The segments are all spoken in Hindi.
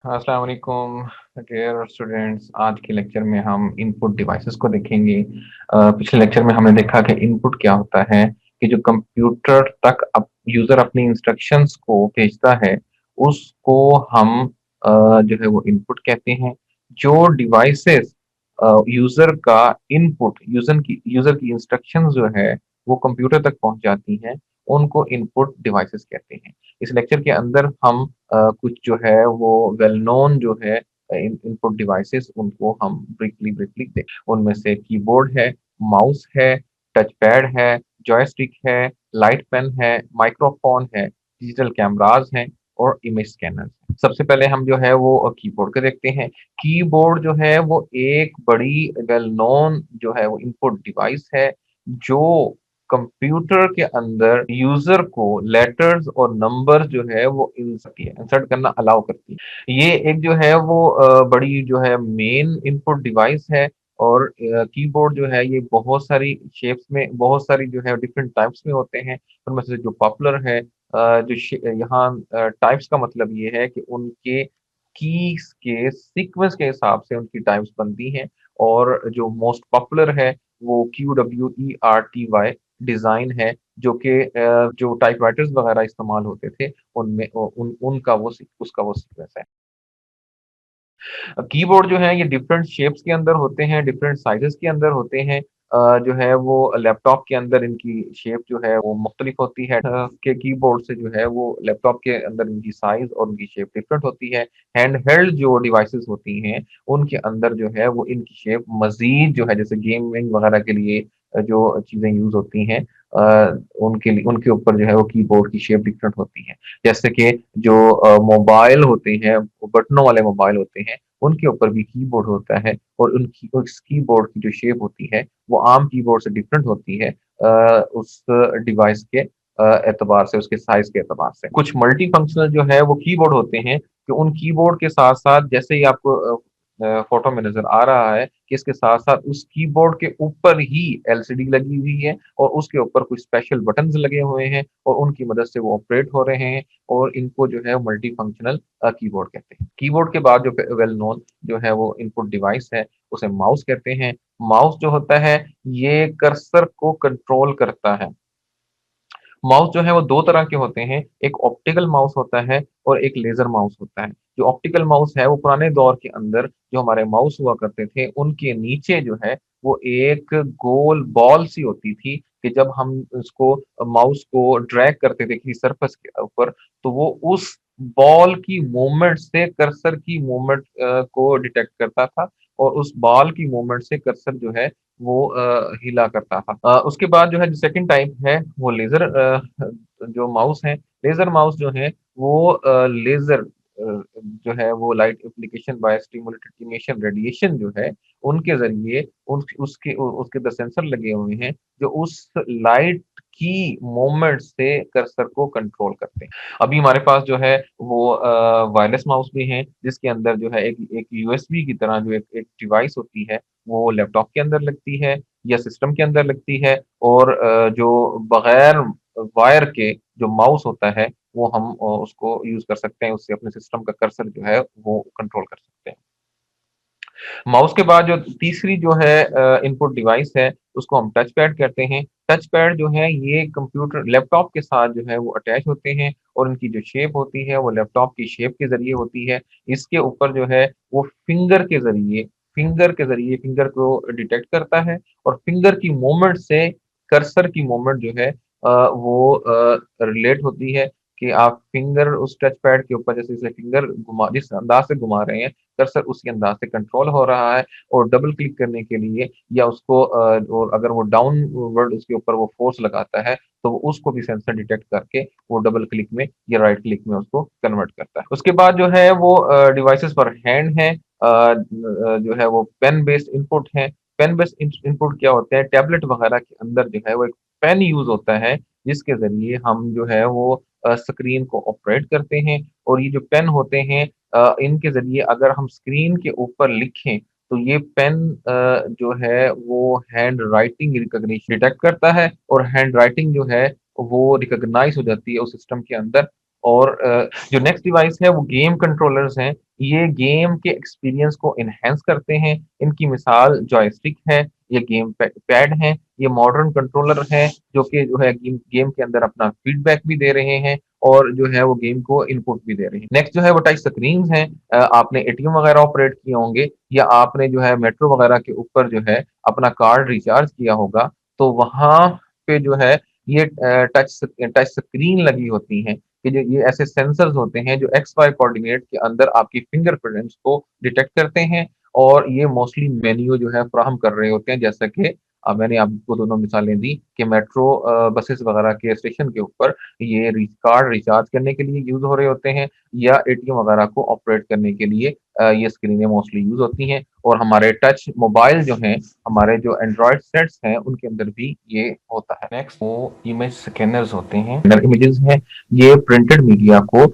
अस्सलाम वालेकुम डियर स्टूडेंट्स। आज के लेक्चर में हम इनपुट डिवाइसेस को देखेंगे। पिछले लेक्चर में हमने देखा कि इनपुट क्या होता है, कि जो कंप्यूटर तक यूजर अपनी इंस्ट्रक्शंस को भेजता है उसको हम जो है वो इनपुट कहते हैं। जो डिवाइसेस यूजर का इनपुट यूजर की इंस्ट्रक्शन जो है वो कंप्यूटर तक पहुंच जाती हैं, उनको इनपुट डिवाइसेस कहते हैं। इस लेक्चर के अंदर हम कुछ जो है वो वेल नोन जो है इनपुट डिवाइसेस उनको हम ब्रीफली ब्रीफली देख। उनमें से कीबोर्ड है, माउस है, टच पैड है, जॉयस्टिक है, लाइट पेन है, माइक्रोफोन है, डिजिटल कैमरास हैं और इमेज स्कैनर। सबसे पहले हम जो है वो कीबोर्ड को देखते हैं। कीबोर्ड जो है वो एक बड़ी वेल नोन जो है वो इनपुट डिवाइस है, जो कंप्यूटर के अंदर यूजर को लेटर्स और नंबर्स जो है वो इंसर्ट करना अलाउ करती है। ये एक जो है वो बड़ी जो है मेन इनपुट डिवाइस है। और कीबोर्ड जो है ये बहुत सारी शेप्स में, बहुत सारी जो है डिफरेंट टाइप्स में होते हैं। उनमें से जो पॉपुलर है, यहाँ टाइप्स का मतलब ये है कि उनके कीज के सीक्वेंस के हिसाब से उनकी टाइप्स बनती हैं। और जो मोस्ट पॉपुलर है वो QWERTY डिजाइन है, जो कि जो टाइपराइटर्स वगैरह इस्तेमाल होते थे उनमें उनका वो उसका वो सीक्वेंस है। कीबोर्ड जो है ये डिफरेंट शेप्स के अंदर होते हैं, डिफरेंट साइजेस के अंदर होते हैं। जो है वो लैपटॉप के अंदर इनकी शेप जो है वो मुख्तलिफ होती है। के कीबोर्ड से जो है वो लैपटॉप के अंदर इनकी साइज और उनकी शेप डिफरेंट होती है। हैंड हेल्ड जो डिवाइसेस होती हैं उनके अंदर जो है वो इनकी शेप मजीद जो है, जैसे गेमिंग वगैरह के लिए जो चीजें यूज होती हैं, उनके लिए उनके ऊपर जो है वो कीबोर्ड की शेप डिफरेंट होती है। जैसे कि जो मोबाइल होते हैं, बटनों वाले मोबाइल होते हैं, उनके ऊपर भी कीबोर्ड होता है और उनकी उस कीबोर्ड की जो शेप होती है वो आम कीबोर्ड से डिफरेंट होती है, उस डिवाइस के एतबार से, उसके साइज के एतबार से। कुछ मल्टी फंक्शनल जो है वो कीबोर्ड होते हैं, कि उन कीबोर्ड के साथ साथ, जैसे ही आपको फोटो में नजर आ रहा है कि इसके साथ साथ उस कीबोर्ड के ऊपर ही LCD लगी हुई है और उसके ऊपर कुछ स्पेशल बटन्स लगे हुए हैं और उनकी मदद से वो ऑपरेट हो रहे हैं, और इनको जो है मल्टी फंक्शनल कीबोर्ड कहते हैं। कीबोर्ड के बाद जो वेल नोन जो है वो इनपुट डिवाइस है उसे माउस कहते हैं। माउस जो होता है ये कर्सर को कंट्रोल करता है। माउस जो है वो दो तरह के होते हैं, एक ऑप्टिकल माउस होता है और एक लेजर माउस होता है। जो ऑप्टिकल माउस है वो पुराने दौर के अंदर जो हमारे माउस हुआ करते थे उनके नीचे जो है वो एक गोल बॉल सी होती थी, कि जब हम उसको माउस को ड्रैग करते थे किसी सरफेस के ऊपर, तो वो उस बॉल की मूवमेंट से कर्सर की मूवमेंट को डिटेक्ट करता था और उस बॉल की मूवमेंट से कर्सर जो है वो हिला करता था। उसके बाद जो है जो सेकंड टाइप है वो लेजर जो माउस है। लेजर माउस जो है वो लेजर जो है वो light application by stimulated emission radiation जो है उनके जरिए उसके उसके अंदर सेंसर लगे हुए हैं जो उस लाइट की मूवमेंट से कर्सर को कंट्रोल करते हैं। अभी हमारे पास जो है वो वायरलेस माउस भी है, जिसके अंदर जो है एक एक USB की तरह जो एक डिवाइस होती है वो लैपटॉप के अंदर लगती है या सिस्टम के अंदर लगती है। और जो बगैर वायर के जो माउस होता है वो हम उसको यूज कर सकते हैं, उससे अपने सिस्टम का कर्सर जो है वो कंट्रोल कर सकते हैं। माउस के बाद जो तीसरी जो है इनपुट डिवाइस है उसको हम टच पैड कहते हैं। टच पैड जो है ये कंप्यूटर लैपटॉप के साथ जो है वो अटैच होते हैं और उनकी जो शेप होती है वो लैपटॉप की शेप के जरिए होती है। इसके ऊपर जो है वो फिंगर के जरिए फिंगर को डिटेक्ट करता है और फिंगर की मूवमेंट से कर्सर की मूवमेंट जो है वो रिलेट होती है, कि आप फिंगर उस टच पैड के ऊपर जैसे जैसे फिंगर घुमा जिस अंदाज से घुमा रहे हैं कर्सर उसी अंदाज से कंट्रोल हो रहा है। और डबल क्लिक करने के लिए या उसको और अगर वो डाउनवर्ड उसके ऊपर वो फोर्स लगाता है तो वो उसको भी सेंसर डिटेक्ट करके वो डबल क्लिक में या राइट क्लिक में उसको कन्वर्ट करता है। उसके बाद जो है वो डिवाइसेस पर हैंड है, जो है वो पेन बेस्ड इनपुट है। पेन बेस्ड इनपुट क्या होते हैं, टैबलेट वगैरह के अंदर जो है वो एक पेन यूज होता है जिसके जरिए हम जो है वो स्क्रीन को ऑपरेट करते हैं। और ये जो पेन होते हैं इनके ज़रिए अगर हम स्क्रीन के ऊपर लिखें तो ये पेन जो है वो हैंड राइटिंग रिकॉग्निशन डिटेक्ट करता है और हैंड राइटिंग जो है वो रिकॉग्नाइज हो जाती है उस सिस्टम के अंदर। और जो नेक्स्ट डिवाइस है वो गेम कंट्रोलर्स हैं। ये गेम के एक्सपीरियंस को एनहांस करते हैं। इनकी मिसाल जॉयस्टिक है, ये गेम पैड हैं, ये मॉडर्न कंट्रोलर हैं जो कि जो है गेम गेम के अंदर अपना फीडबैक भी दे रहे हैं और जो है वो गेम को इनपुट भी दे रहे हैं। नेक्स्ट जो है वो टच स्क्रीन्स हैं। आपने एटीएम वगैरह ऑपरेट किए होंगे या आपने जो है मेट्रो वगैरह के ऊपर जो है अपना कार्ड रिचार्ज किया होगा, तो वहाँ पे जो है ये टच स्क्रीन लगी होती हैं कि जो ये ऐसे सेंसर्स होते हैं जो एक्स वाई कोऑर्डिनेट के अंदर आपकी फिंगरप्रिंट्स को डिटेक्ट करते हैं और ये मोस्टली मेन्यू जो है फ्राहम कर रहे होते हैं, जैसा कि मैंने आपको दोनों मिसालें दी कि मेट्रो बसेस वगैरह के स्टेशन के ऊपर ये कार्ड रिचार्ज करने के लिए यूज हो रहे होते हैं या एटीएम वगैरह को ऑपरेट करने के लिए ये स्क्रीनें मोस्टली यूज होती हैं। और हमारे टच मोबाइल जो हैं, हमारे जो एंड्रॉयड सेट्स हैं, उनके अंदर भी ये होता है। नेक्स्ट वो इमेज स्कैनर्स होते हैं। इमेजेस हैं, ये प्रिंटेड मीडिया को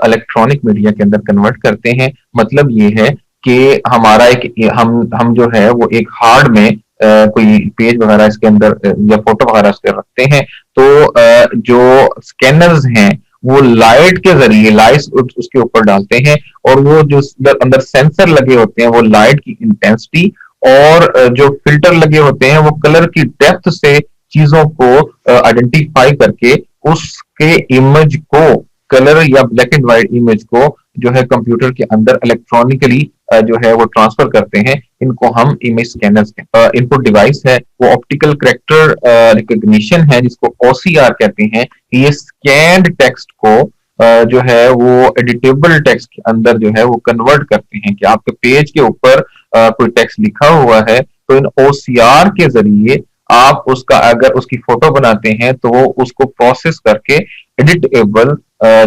इलेक्ट्रॉनिक मीडिया के अंदर कन्वर्ट करते हैं। मतलब ये है कि हमारा एक हम जो है वो एक हार्ड में कोई पेज वगैरह इसके अंदर या फोटो वगैरह इसके रखते हैं, तो जो स्कैनर्स हैं वो लाइट के जरिए लाइट उसके ऊपर डालते हैं और वो जो अंदर सेंसर लगे होते हैं वो लाइट की इंटेंसिटी और जो फिल्टर लगे होते हैं वो कलर की डेप्थ से चीजों को आइडेंटिफाई करके उसके इमेज को कलर या ब्लैक एंड व्हाइट इमेज को जो है कंप्यूटर के अंदर इलेक्ट्रॉनिकली जो है वो ट्रांसफर करते हैं। इनको हम इमेज स्कैनर्स इनपुट डिवाइस है, वो ऑप्टिकल करेक्टर रिकॉग्निशन है जिसको ओसीआर कहते हैं। ये स्कैन्ड टेक्स्ट को जो है वो एडिटेबल टेक्स्ट के अंदर जो है वो कन्वर्ट करते हैं कि आपके पेज के ऊपर कोई टेक्स्ट लिखा हुआ है तो इन ओसीआर के जरिए आप उसका अगर उसकी फोटो बनाते हैं तो वो उसको प्रोसेस करके एडिटेबल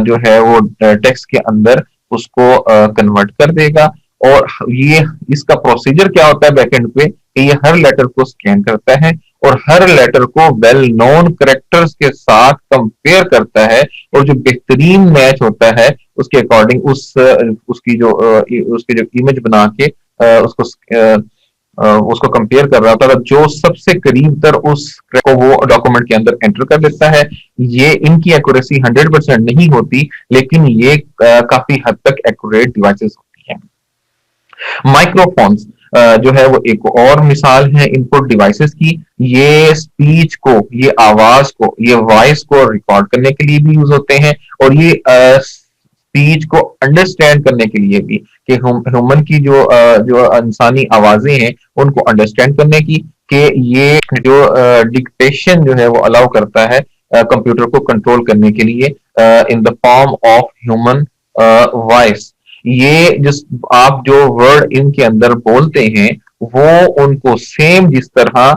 जो है वो टेक्स्ट के अंदर उसको कन्वर्ट कर देगा। और ये इसका प्रोसीजर क्या होता है बैकएंड पे कि ये हर लेटर को स्कैन करता है और हर लेटर को वेल नोन करेक्टर्स के साथ कंपेयर करता है और जो बेहतरीन मैच होता है उसके अकॉर्डिंग उसकी जो उसकी जो इमेज बना के उसको उसको कंपेयर कर रहा होता है, जो सबसे करीब तर उस को वो डॉक्यूमेंट के अंदर एंटर कर देता है। ये इनकी एक्यूरेसी 100% नहीं होती, लेकिन ये काफी हद तक एक्यूरेट डिवाइसेस होती हैं। माइक्रोफोन्स जो है वो एक और मिसाल है इनपुट डिवाइसेस की। ये स्पीच को, ये आवाज को, ये वॉइस को रिकॉर्ड करने के लिए भी यूज होते हैं और ये स्पीच को अंडरस्टैंड करने के लिए भी कि ह्यूमन की जो इंसानी आवाजें हैं उनको अंडरस्टैंड करने की, कि ये जो डिक्टेशन जो है वो अलाउ करता है कंप्यूटर को कंट्रोल करने के लिए in the form of human voice. ये जिस आप जो वर्ड इनके अंदर बोलते हैं वो उनको सेम जिस तरह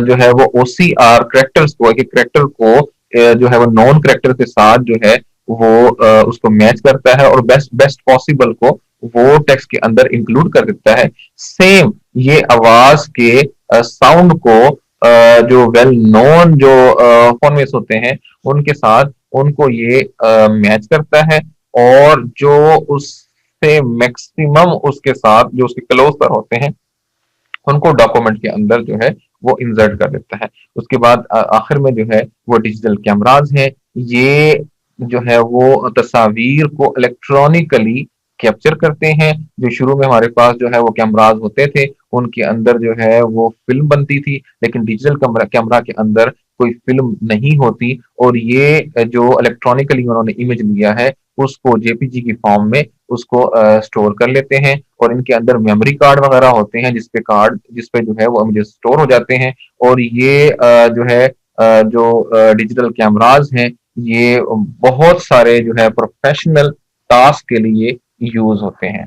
जो है वो ओसीआर करेक्टर्स को, एक करेक्टर को जो है वो नॉन करेक्टर के साथ जो है वो उसको मैच करता है और बेस्ट बेस्ट पॉसिबल को वो टेक्स्ट के अंदर इंक्लूड कर देता है। सेम ये आवाज के साउंड को जो वेल नोन जो फोनवेस होते हैं उनके साथ उनको ये मैच करता है और जो उससे मैक्सिमम उसके साथ जो उसके क्लोज पर होते हैं उनको डॉक्यूमेंट के अंदर जो है वो इंसर्ट कर देता है। उसके बाद आखिर में जो है वो डिजिटल कैमराज हैं। ये जो है वो तस्वीर को इलेक्ट्रॉनिकली कैप्चर करते हैं। जो शुरू में हमारे पास जो है वो कैमराज होते थे उनके अंदर जो है वो फिल्म बनती थी, लेकिन डिजिटल कैमरा के अंदर कोई फिल्म नहीं होती और ये जो इलेक्ट्रॉनिकली उन्होंने इमेज लिया है उसको जेपीजी की फॉर्म में उसको स्टोर कर लेते हैं और इनके अंदर मेमोरी कार्ड वगैरह होते हैं जिसपे जो है वो इमेजेस स्टोर हो जाते हैं। और ये जो है जो डिजिटल कैमराज हैं ये बहुत सारे जो है प्रोफेशनल टास्क के लिए यूज होते हैं।